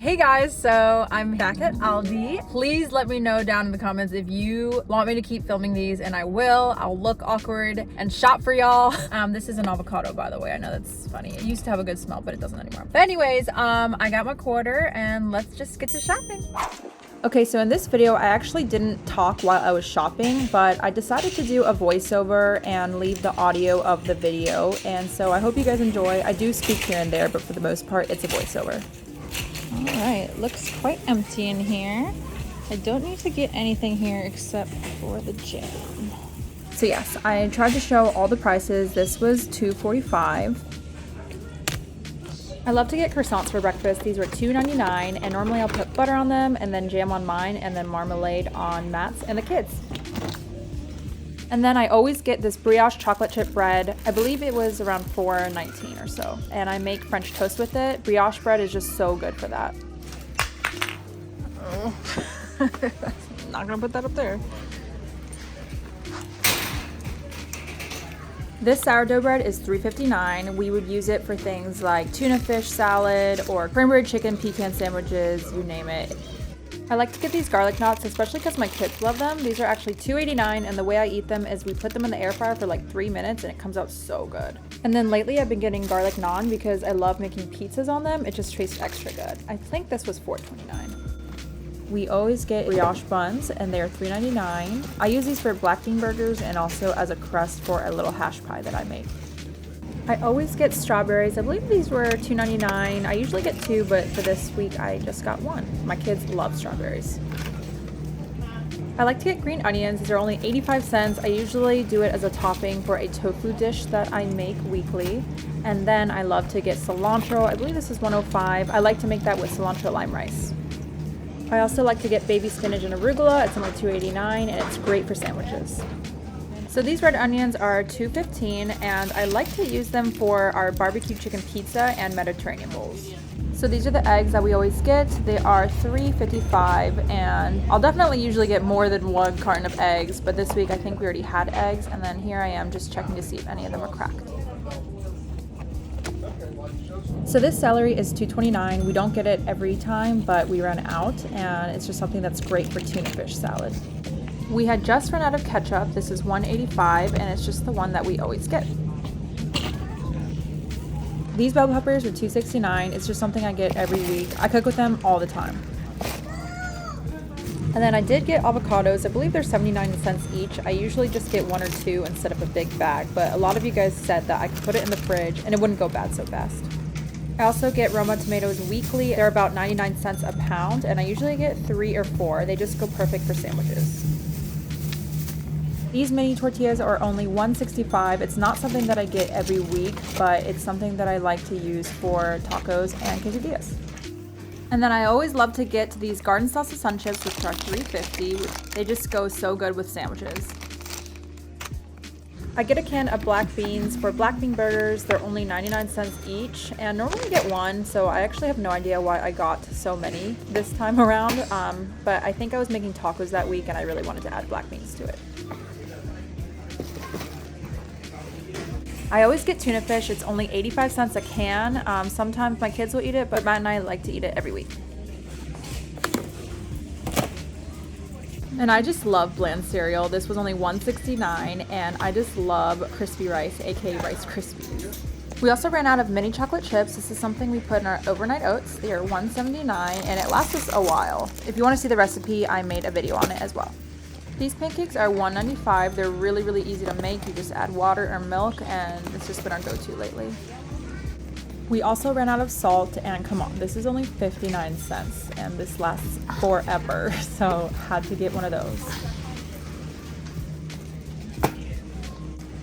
Hey guys, so I'm back at Aldi. Please let me know down in the comments if you want me to keep filming these, and I will. I'll look awkward and shop for y'all. This is an avocado, by the way. I know that's funny. It used to have a good smell, but it doesn't anymore. But anyways, I got my quarter and let's just get to shopping. Okay, so in this video, I actually didn't talk while I was shopping, but I decided to do a voiceover and leave the audio of the video. And so I hope you guys enjoy. I do speak here and there, but for the most part, it's a voiceover. All right, looks quite empty in here. I don't need to get anything here except for the jam. So yes, I tried to show all the prices. This was $2.45. I love to get croissants for breakfast. These were $2.99, and normally I'll put butter on them and then jam on mine and then marmalade on Matt's and the kids. And then I always get this brioche chocolate chip bread. I believe it was around $4.19 or so. And I make French toast with it. Brioche bread is just so good for that. Oh. Not gonna put that up there. This sourdough bread is $3.59. We would use it for things like tuna fish salad or cranberry chicken pecan sandwiches, you name it. I like to get these garlic knots, especially because my kids love them. These are actually $2.89, and the way I eat them is we put them in the air fryer for like 3 minutes and it comes out so good. And then lately I've been getting garlic naan because I love making pizzas on them. It just tastes extra good. I think this was $4.29. We always get brioche buns, and they're $3.99. I use these for black bean burgers and also as a crust for a little hash pie that I make. I always get strawberries. I believe these were $2.99. I usually get 2, but for this week I just got 1. My kids love strawberries. I like to get green onions. These are only 85 cents. I usually do it as a topping for a tofu dish that I make weekly. And then I love to get cilantro. I believe this is 105. I like to make that with cilantro lime rice. I also like to get baby spinach and arugula. It's only $2.89, and it's great for sandwiches. So these red onions are $2.15, and I like to use them for our barbecue chicken pizza and Mediterranean bowls. So these are the eggs that we always get. They are $3.55, and I'll definitely usually get more than 1 carton of eggs, but this week I think we already had eggs, and then here I am just checking to see if any of them are cracked. So this celery is $2.29. We don't get it every time, but we ran out, and it's just something that's great for tuna fish salad. We had just run out of ketchup. This is $1.85, and it's just the one that we always get. These bell peppers are $2.69. It's just something I get every week. I cook with them all the time. And then I did get avocados. I believe they're 79 cents each. I usually just get 1 or 2 instead of a big bag, but a lot of you guys said that I could put it in the fridge and it wouldn't go bad so fast. I also get Roma tomatoes weekly. They're about 99 cents a pound, and I usually get 3 or 4. They just go perfect for sandwiches. These mini tortillas are only $1.65. It's not something that I get every week, but it's something that I like to use for tacos and quesadillas. And then I always love to get these garden salsa sun chips, which are $3.50. They just go so good with sandwiches. I get a can of black beans for black bean burgers. They're only 99 cents each, and normally I get 1, so I actually have no idea why I got so many this time around, but I think I was making tacos that week and I really wanted to add black beans to it. I always get tuna fish. It's only 85 cents a can. Sometimes my kids will eat it, but Matt and I like to eat it every week. And I just love bland cereal. This was only $1.69, and I just love crispy rice, aka Rice Krispies. We also ran out of mini chocolate chips. This is something we put in our overnight oats. They are $1.79, and it lasts us a while. If you want to see the recipe, I made a video on it as well. These pancakes are $1.95. They're really, really easy to make. You just add water or milk, and it's just been our go-to lately. We also ran out of salt, and come on, this is only 59 cents, and this lasts forever, so had to get one of those.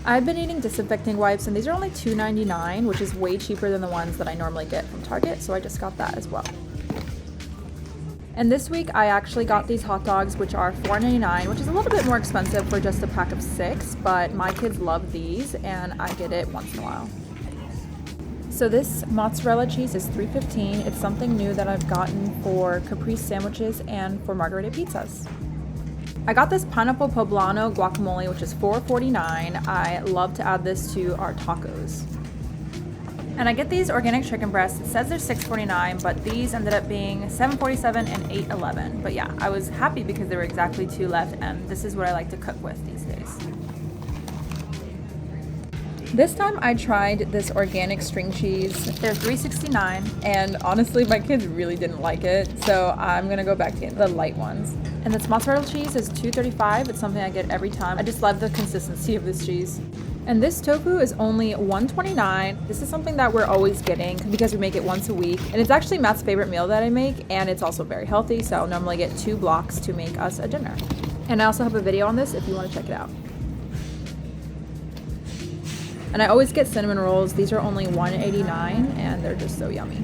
I've been eating disinfecting wipes, and these are only $2.99, which is way cheaper than the ones that I normally get from Target, so I just got that as well. And this week I actually got these hot dogs, which are $4.99, which is a little bit more expensive for just a pack of 6, but my kids love these and I get it once in a while. So this mozzarella cheese is $3.15. It's something new that I've gotten for caprese sandwiches and for margherita pizzas. I got this pineapple poblano guacamole, which is $4.49. I love to add this to our tacos. And I get these organic chicken breasts. It says they're $6.49, but these ended up being $7.47 and $8.11. But yeah, I was happy because there were exactly 2 left, and this is what I like to cook with these days. This time I tried this organic string cheese. They're $3.69, and honestly my kids really didn't like it, so I'm gonna go back to getting the light ones. And this mozzarella cheese is $2.35. It's something I get every time. I just love the consistency of this cheese. And this tofu is only $1.29. This is something that we're always getting because we make it once a week. And it's actually Matt's favorite meal that I make, and it's also very healthy, so I'll normally get 2 blocks to make us a dinner. And I also have a video on this if you want to check it out. And I always get cinnamon rolls. These are only $1.89, and they're just so yummy.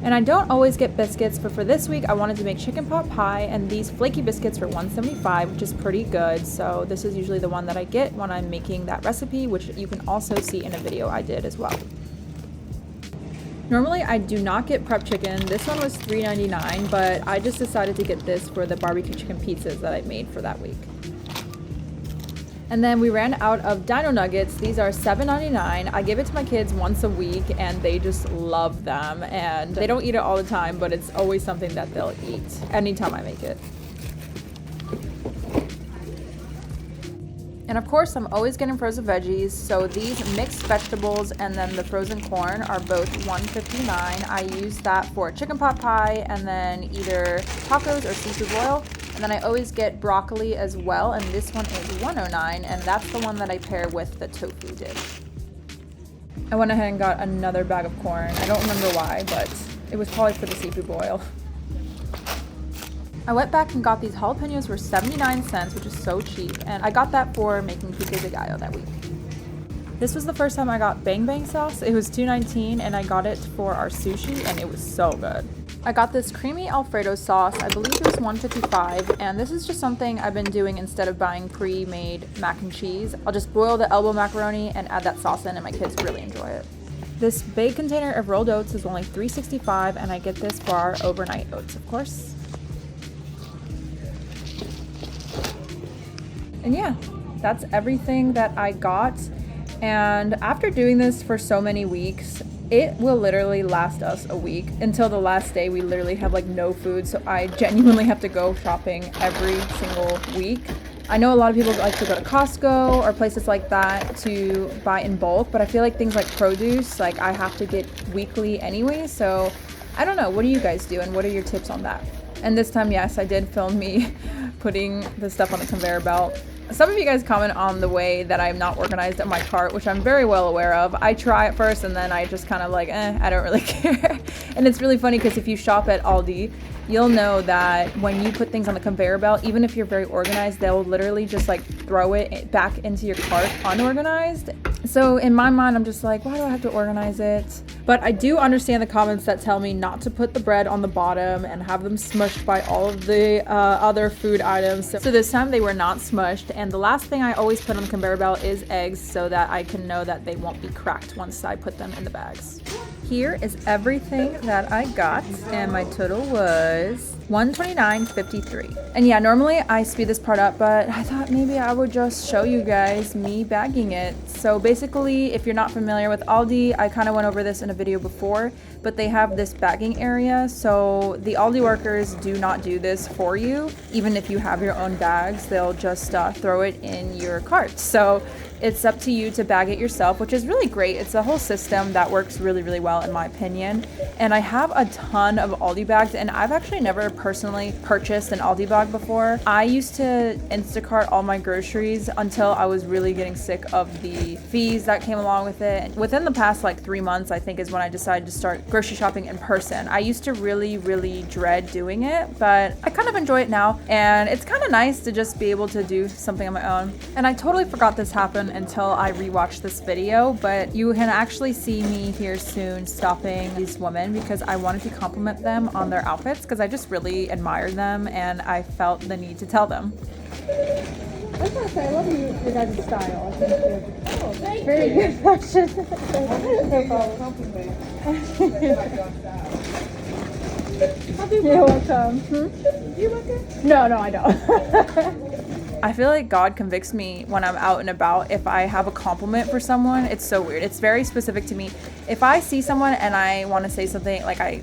And I don't always get biscuits, but for this week I wanted to make chicken pot pie, and these flaky biscuits for $1.75, which is pretty good. So this is usually the one that I get when I'm making that recipe, which you can also see in a video I did as well. Normally I do not get prep chicken. This one was $3.99, but I just decided to get this for the barbecue chicken pizzas that I made for that week. And then we ran out of dino nuggets. These are $7.99. I give it to my kids once a week, and they just love them. And they don't eat it all the time, but it's always something that they'll eat anytime I make it. And of course, I'm always getting frozen veggies. So these mixed vegetables and then the frozen corn are both $1.59. I use that for chicken pot pie and then either tacos or seafood boil. And then I always get broccoli as well, and this one is $1.09, and that's the one that I pair with the tofu dish. I went ahead and got another bag of corn. I don't remember why, but it was probably for the seafood boil. I went back and got these jalapenos for 79 cents, which is so cheap, and I got that for making pico de gallo that week. This was the first time I got bang bang sauce. It was $2.19, and I got it for our sushi, and it was so good. I got this creamy Alfredo sauce. I believe it was $1.55, and this is just something I've been doing instead of buying pre-made mac and cheese. I'll just boil the elbow macaroni and add that sauce in, and my kids really enjoy it. This big container of rolled oats is only $3.65, and I get this for our overnight oats, of course. And yeah, that's everything that I got. And after doing this for so many weeks, it will literally last us a week. Until the last day, we literally have like no food, so I genuinely have to go shopping every single week. I know a lot of people like to go to Costco or places like that to buy in bulk, but I feel like things like produce, like I have to get weekly anyway, so I don't know. What do you guys do, and what are your tips on that? And this time, yes, I did film me putting the stuff on the conveyor belt. Some of you guys comment on the way that I'm not organized in my cart, which I'm very well aware of. I try it first and then I just kind of like, I don't really care. And it's really funny because if you shop at Aldi, you'll know that when you put things on the conveyor belt, even if you're very organized, they'll literally just like throw it back into your cart unorganized. So in my mind, I'm just like, why do I have to organize it? But I do understand the comments that tell me not to put the bread on the bottom and have them smushed by all of the other food items. So this time they were not smushed. And the last thing I always put on the conveyor belt is eggs so that I can know that they won't be cracked once I put them in the bags. Here is everything that I got, and my total was $129.53. And yeah, normally I speed this part up, but I thought maybe I would just show you guys me bagging it. So basically, if you're not familiar with Aldi, I kind of went over this in a video before, but they have this bagging area. So the Aldi workers do not do this for you. Even if you have your own bags, they'll just throw it in your cart. So it's up to you to bag it yourself, which is really great. It's a whole system that works really, really well in my opinion. And I have a ton of Aldi bags, and I've actually never personally purchased an Aldi bag before. I used to Instacart all my groceries until I was really getting sick of the fees that came along with it. And within the past like 3 months, I think is when I decided to start grocery shopping in person. I used to really, really dread doing it, but I kind of enjoy it now. And it's kind of nice to just be able to do something on my own. And I totally forgot this happened until I rewatched this video, but you can actually see me here soon stopping these women because I wanted to compliment them on their outfits because I just really admired them and I felt the need to tell them. I was gonna say, I love your guys' style. I think you're very good fashion. No problem. You're welcome. You look good? No, I don't. I feel like God convicts me when I'm out and about if I have a compliment for someone. It's so weird. It's very specific to me. if I see someone and I want to say something, like I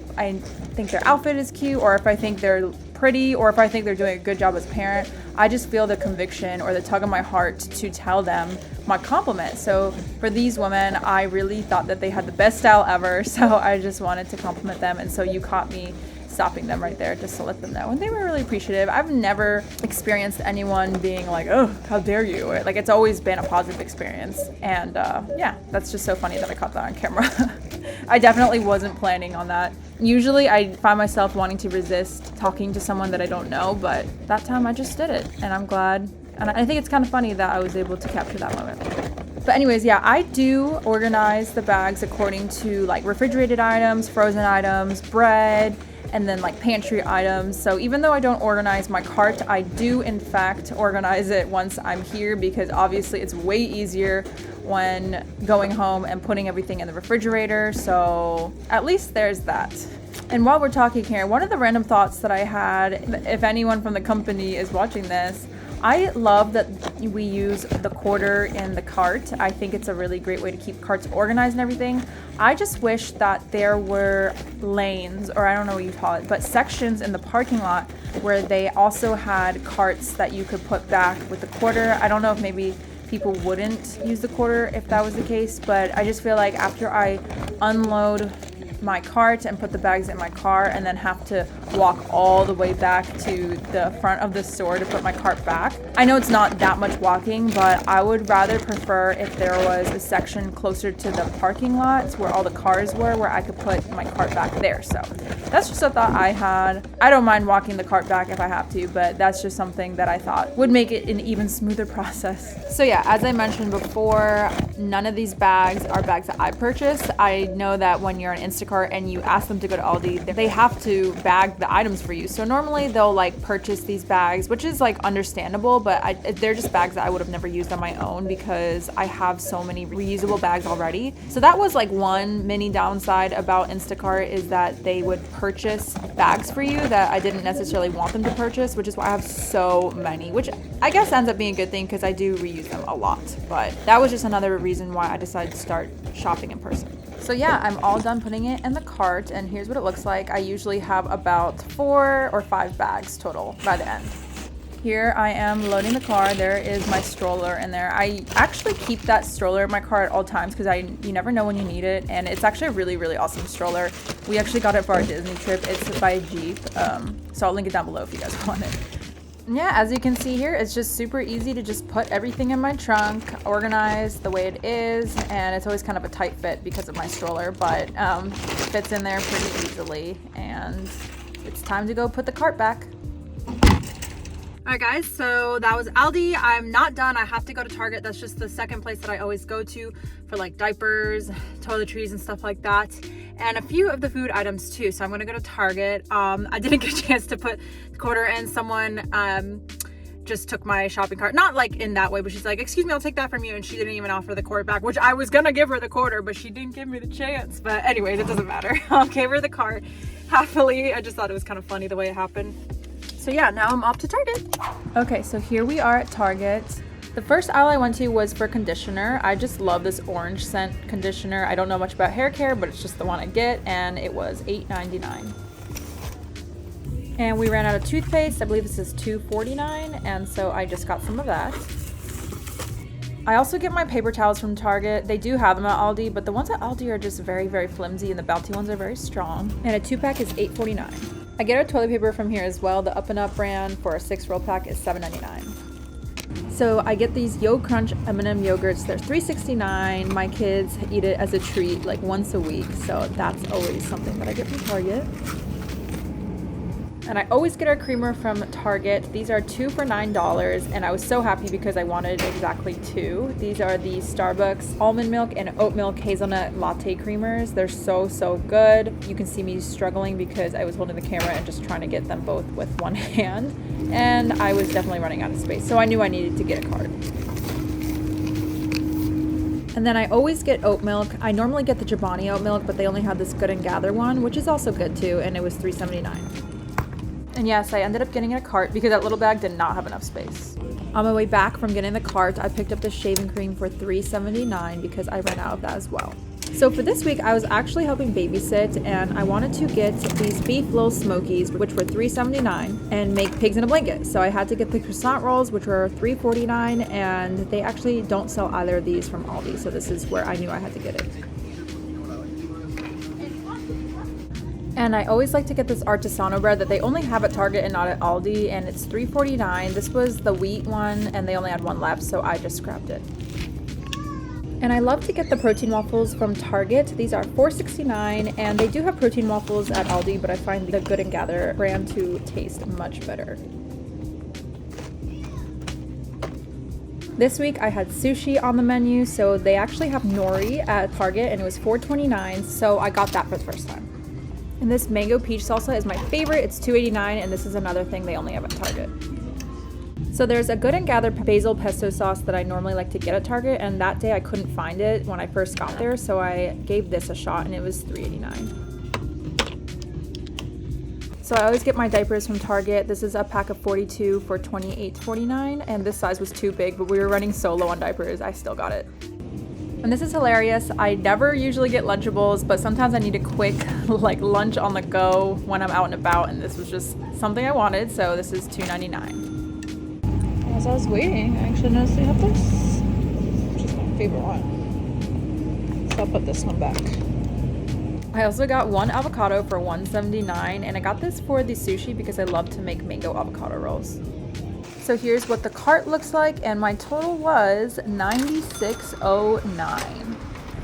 think their outfit is cute, or if I think they're pretty, or if I think they're doing a good job as a parent, I just feel the conviction or the tug of my heart to tell them my compliment. So for these women, I really thought that they had the best style ever, so I just wanted to compliment them, and so you caught me stopping them right there just to let them know, and they were really appreciative. I've never experienced anyone being like, oh, how dare you, or like, it's always been a positive experience. And yeah, that's just so funny that I caught that on camera. I definitely wasn't planning on that. Usually I find myself wanting to resist talking to someone that I don't know, but that time I just did it, and I'm glad. And I think it's kind of funny that I was able to capture that moment. But anyways, yeah, I do organize the bags according to like refrigerated items, frozen items, bread, and then like pantry items. So even though I don't organize my cart, I do in fact organize it once I'm here, because obviously it's way easier when going home and putting everything in the refrigerator. So at least there's that. And while we're talking here, one of the random thoughts that I had, if anyone from the company is watching this, I love that we use the quarter in the cart. I think it's a really great way to keep carts organized and everything. I just wish that there were lanes, or I don't know what you call it, but sections in the parking lot where they also had carts that you could put back with the quarter. I don't know if maybe people wouldn't use the quarter if that was the case, but I just feel like after I unload my cart and put the bags in my car and then have to walk all the way back to the front of the store to put my cart back. I know it's not that much walking, but I would rather prefer if there was a section closer to the parking lots where all the cars were, where I could put my cart back there. So that's just a thought I had. I don't mind walking the cart back if I have to, but that's just something that I thought would make it an even smoother process. So yeah, as I mentioned before, none of these bags are bags that I purchased. I know that when you're on Instacart and you ask them to go to Aldi, they have to bag the items for you. So normally they'll like purchase these bags, which is like understandable, but they're just bags that I would have never used on my own because I have so many reusable bags already. So that was like one mini downside about Instacart, is that they would purchase bags for you that I didn't necessarily want them to purchase, which is why I have so many, which I guess ends up being a good thing because I do reuse them a lot. But that was just another reason why I decided to start shopping in person. So yeah, I'm all done putting it in the cart, and here's what it looks like. I usually have about 4 or 5 bags total by the end. Here I am loading the car. There is my stroller in there. I actually keep that stroller in my car at all times because you never know when you need it, and it's actually a really, really awesome stroller. We actually got it for our Disney trip. It's by Jeep, so I'll link it down below if you guys want it. Yeah, as you can see here, it's just super easy to just put everything in my trunk, organized the way it is, and it's always kind of a tight fit because of my stroller, but it fits in there pretty easily, and it's time to go put the cart back. Alright guys, so that was Aldi. I'm not done. I have to go to Target. That's just the second place that I always go to for like diapers, toiletries, and stuff like that. And a few of the food items too. So I'm gonna go to Target. I didn't get a chance to put the quarter in. Someone just took my shopping cart. Not like in that way, but she's like, excuse me, I'll take that from you. And she didn't even offer the quarter back, which I was gonna give her the quarter, but she didn't give me the chance. But anyways, it doesn't matter. I'll give her the cart happily. I just thought it was kind of funny the way it happened. So yeah, now I'm off to Target. Okay, so here we are at Target. The first aisle I went to was for conditioner. I just love this orange scent conditioner. I don't know much about hair care, but it's just the one I get, and it was $8.99. And we ran out of toothpaste. I believe this is $2.49, and so I just got some of that. I also get my paper towels from Target. They do have them at Aldi, but the ones at Aldi are just very, very flimsy, and the Bounty ones are very strong. And a 2-pack is $8.49. I get our toilet paper from here as well. The Up & Up brand for a 6-roll pack is $7.99. So I get these Yo Crunch M&M yogurts. They're $3.69. My kids eat it as a treat like once a week, so that's always something that I get from Target. And I always get our creamer from Target. These are 2 for $9, and I was so happy because I wanted exactly 2. These are the Starbucks almond milk and oat milk hazelnut latte creamers. They're so, so good. You can see me struggling because I was holding the camera and just trying to get them both with one hand. And I was definitely running out of space, so I knew I needed to get a cart. And then I always get oat milk. I normally get the Chobani oat milk, but they only had this Good and Gather one, which is also good too, and it was $3.79. And yes, I ended up getting a cart because that little bag did not have enough space. On my way back from getting the cart, I picked up the shaving cream for $3.79 because I ran out of that as well. So for this week, I was actually helping babysit, and I wanted to get these beef little smokies, which were $3.79, and make pigs in a blanket. So I had to get the croissant rolls, which were $3.49, and they actually don't sell either of these from Aldi. So this is where I knew I had to get it. And I always like to get this artisanal bread that they only have at Target and not at Aldi, and it's $3.49. This was the wheat one, and they only had one left, so I just grabbed it. And I love to get the protein waffles from Target. These are $4.69, and they do have protein waffles at Aldi, but I find the Good and Gather brand to taste much better. This week I had sushi on the menu, so they actually have nori at Target, and it was $4.29, so I got that for the first time. And this mango peach salsa is my favorite. It's $2.89, and this is another thing they only have at Target. So there's a Good and Gather basil pesto sauce that I normally like to get at Target, and that day I couldn't find it when I first got there, so I gave this a shot, and it was $3.89. So I always get my diapers from Target. This is a pack of 42 for $28.49, and this size was too big, but we were running so low on diapers, I still got it. And this is hilarious. I never usually get Lunchables, but sometimes I need a quick lunch on the go when I'm out and about, and this was just something I wanted, so this is $2.99. As I was waiting, I actually noticed they have this, which is my favorite one. So I'll put this one back. I also got one avocado for $1.79, and I got this for the sushi because I love to make mango avocado rolls. So here's what the cart looks like, and my total was $96.09.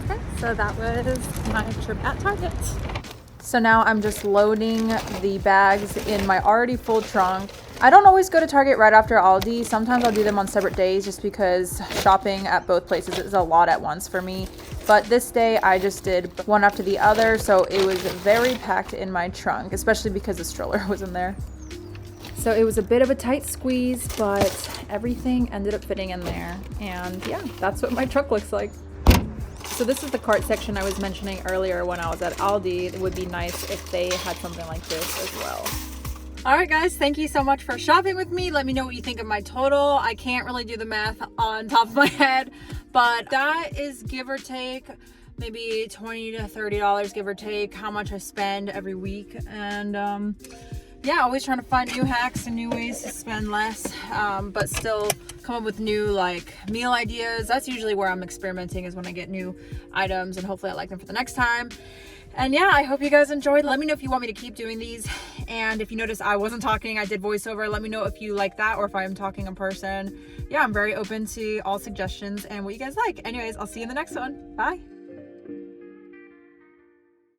Okay, so that was my trip at Target. So now I'm just loading the bags in my already full trunk. I don't always go to Target right after Aldi. Sometimes I'll do them on separate days just because shopping at both places is a lot at once for me. But this day I just did one after the other, so it was very packed in my trunk, especially because the stroller was in there. So it was a bit of a tight squeeze, but everything ended up fitting in there. And yeah, that's what my trunk looks like. So this is the cart section I was mentioning earlier when I was at Aldi. It would be nice if they had something like this as well. All right, guys, thank you so much for shopping with me. Let me know what you think of my total. I can't really do the math on top of my head, but that is give or take maybe $20 to $30, give or take, how much I spend every week. And yeah, always trying to find new hacks and new ways to spend less, but still come up with new meal ideas. That's usually where I'm experimenting, is when I get new items, and hopefully I like them for the next time. And yeah, I hope you guys enjoyed. Let me know if you want me to keep doing these. And if you notice I wasn't talking, I did voiceover. Let me know if you like that or if I am talking in person. Yeah, I'm very open to all suggestions and what you guys like. Anyways, I'll see you in the next one. Bye.